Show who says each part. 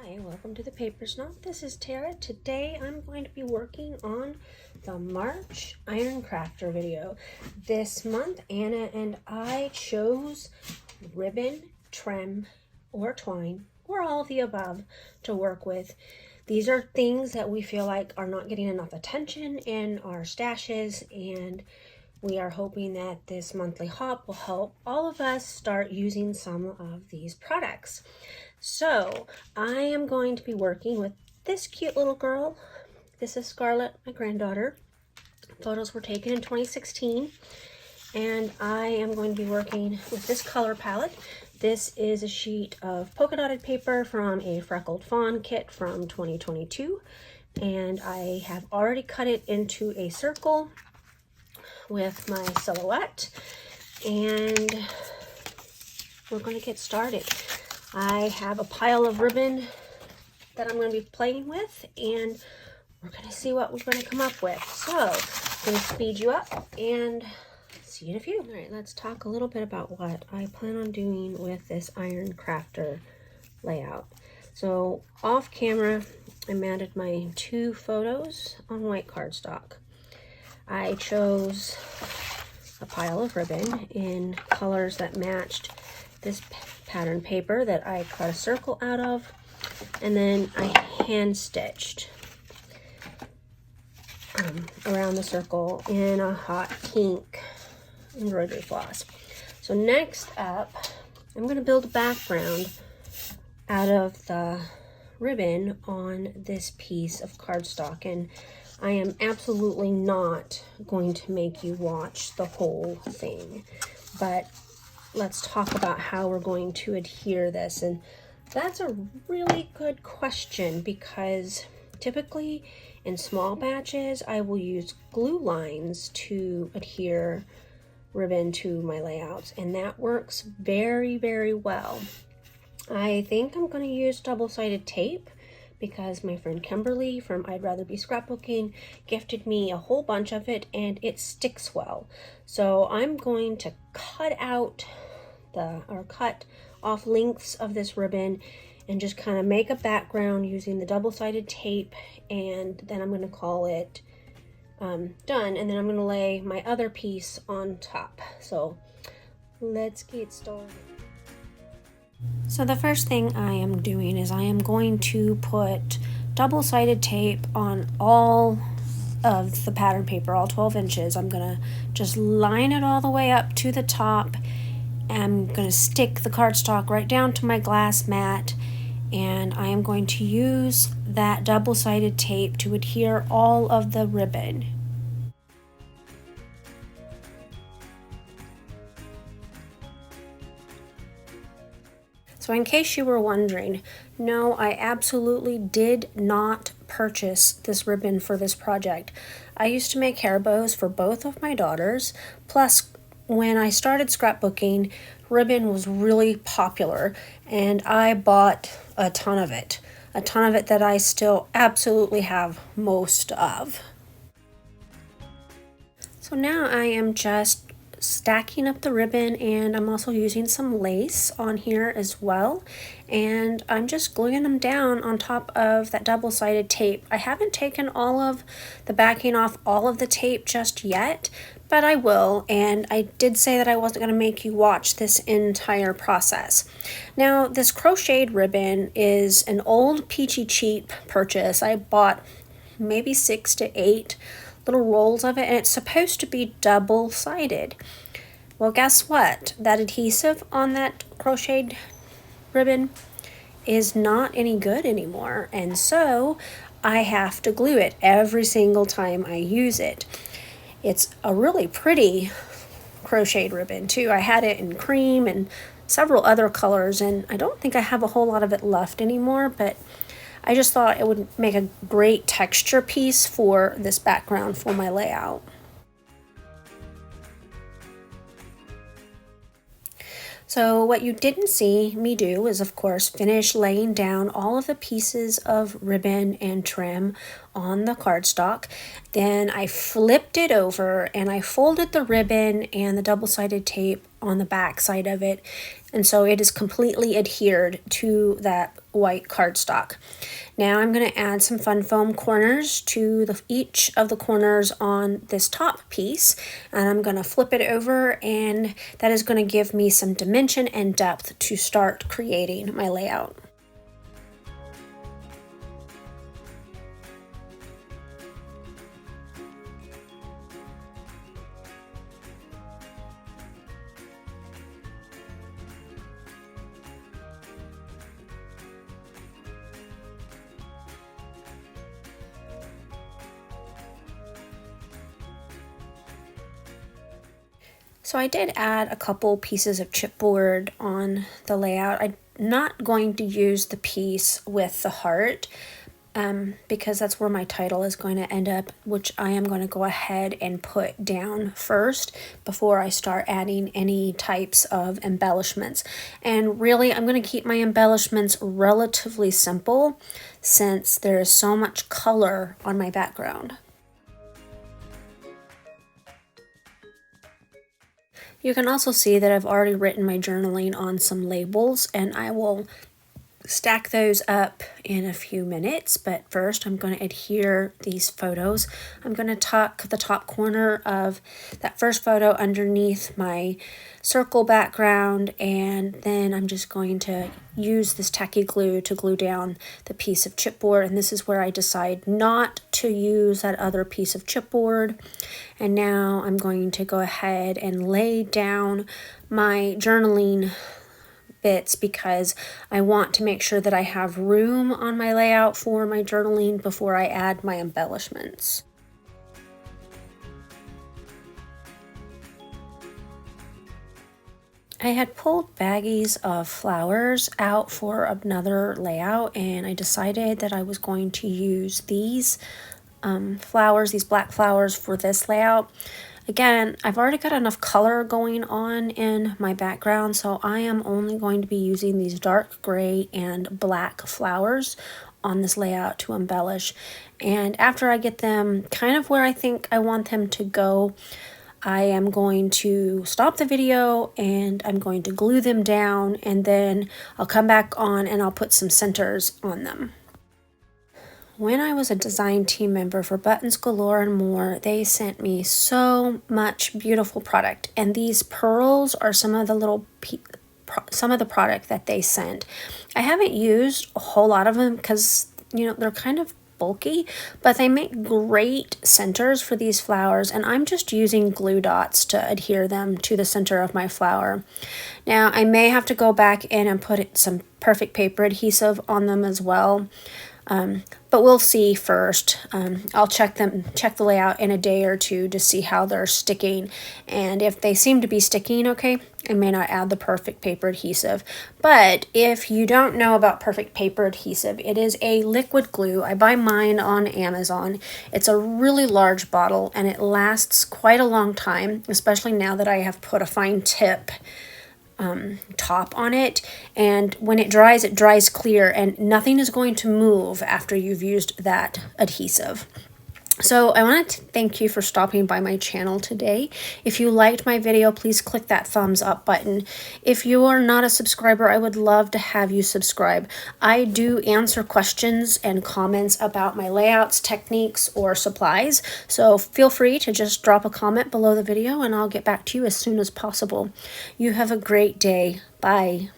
Speaker 1: Hi, welcome to the Papers Note. This is Tara. Today I'm going to be working on the March Iron Crafter video. This month Anna and I chose ribbon, trim, or twine, or all of the above to work with. These are things that we feel like are not getting enough attention in our stashes, and we are hoping that this monthly hop will help all of us start using some of these products. So I am going to be working with this cute little girl. This is Scarlett, my granddaughter. Photos were taken in 2016. And I am going to be working with this color palette. This is a sheet of polka dotted paper from a Freckled Fawn kit from 2022. And I have already cut it into a circle with my silhouette. And we're going to get started. I have a pile of ribbon that I'm going to be playing with, and we're going to see what we're going to come up with. So I'm going to speed you up and see you in a few. All right, let's talk a little bit about what I plan on doing with this Iron Crafter layout. So off camera, I mounted my 2 photos on white cardstock. I chose a pile of ribbon in colors that matched this pattern paper that I cut a circle out of, and then I hand stitched around the circle in a hot pink embroidery floss. So next up, I'm going to build a background out of the ribbon on this piece of cardstock, and I am absolutely not going to make you watch the whole thing, but let's talk about how we're going to adhere this. And that's a really good question, because typically in small batches I will use glue lines to adhere ribbon to my layouts, and that works very, very well. I think I'm going to use double-sided tape because my friend Kimberly from I'd Rather Be Scrapbooking gifted me a whole bunch of it, and it sticks well. So I'm going to cut off lengths of this ribbon and just kind of make a background using the double-sided tape, and then I'm going to call it done, and then I'm going to lay my other piece on top. So let's get started. So the first thing I am doing is I am going to put double-sided tape on all of the pattern paper, all 12 inches. I'm going to just line it all the way up to the top. I'm going to stick the cardstock right down to my glass mat, and I am going to use that double-sided tape to adhere all of the ribbon. So in case you were wondering, no, I absolutely did not purchase this ribbon for this project. I used to make hair bows for both of my daughters, plus when I started scrapbooking, ribbon was really popular, and I bought a ton of it that I still absolutely have most of. So now I am just stacking up the ribbon, and I'm also using some lace on here as well, and I'm just gluing them down on top of that double-sided tape. I haven't taken all of the backing off all of the tape just yet, but I will, and I did say that I wasn't going to make you watch this entire process. Now, this crocheted ribbon is an old peachy cheap purchase. I bought maybe 6 to 8 little rolls of it, and it's supposed to be double-sided. Well, guess what? That adhesive on that crocheted ribbon is not any good anymore, and so I have to glue it every single time I use it. It's a really pretty crocheted ribbon too. I had it in cream and several other colors, and I don't think I have a whole lot of it left anymore, but I just thought it would make a great texture piece for this background for my layout. So what you didn't see me do is, of course, finish laying down all of the pieces of ribbon and trim on the cardstock. Then I flipped it over and I folded the ribbon and the double-sided tape on the back side of it. And so it is completely adhered to that white cardstock. Now I'm going to add some fun foam corners to each of the corners on this top piece, and I'm going to flip it over, and that is going to give me some dimension and depth to start creating my layout. So I did add a couple pieces of chipboard on the layout. I'm not going to use the piece with the heart because that's where my title is going to end up, which I am going to go ahead and put down first before I start adding any types of embellishments. And really, I'm going to keep my embellishments relatively simple since there is so much color on my background. You can also see that I've already written my journaling on some labels, and I will stack those up in a few minutes. But first I'm going to adhere these photos. I'm going to tuck the top corner of that first photo underneath my circle background, and then I'm just going to use this tacky glue to glue down the piece of chipboard. And this is where I decide not to use that other piece of chipboard. And now I'm going to go ahead and lay down my journaling bits because I want to make sure that I have room on my layout for my journaling before I add my embellishments. I had pulled baggies of flowers out for another layout, and I decided that I was going to use these flowers, these black flowers, for this layout. Again, I've already got enough color going on in my background, so I am only going to be using these dark gray and black flowers on this layout to embellish. And after I get them kind of where I think I want them to go, I am going to stop the video and I'm going to glue them down, and then I'll come back on and I'll put some centers on them. When I was a design team member for Buttons Galore and More, they sent me so much beautiful product, and these pearls are some of the product that they sent. I haven't used a whole lot of them because, you know, they're kind of bulky, but they make great centers for these flowers, and I'm just using glue dots to adhere them to the center of my flower. Now I may have to go back in and put some perfect paper adhesive on them as well, but we'll see first. I'll check the layout in a day or two to see how they're sticking, and if they seem to be sticking okay, I may not add the perfect paper adhesive. But if you don't know about perfect paper adhesive, it is a liquid glue. I buy mine on Amazon. It's a really large bottle and it lasts quite a long time, especially now that I have put a fine tip top on it, and when it dries clear, and nothing is going to move after you've used that adhesive. So I want to thank you for stopping by my channel today. If you liked my video, please click that thumbs up button. If you are not a subscriber, I would love to have you subscribe. I do answer questions and comments about my layouts, techniques, or supplies. So feel free to just drop a comment below the video and I'll get back to you as soon as possible. You have a great day. Bye.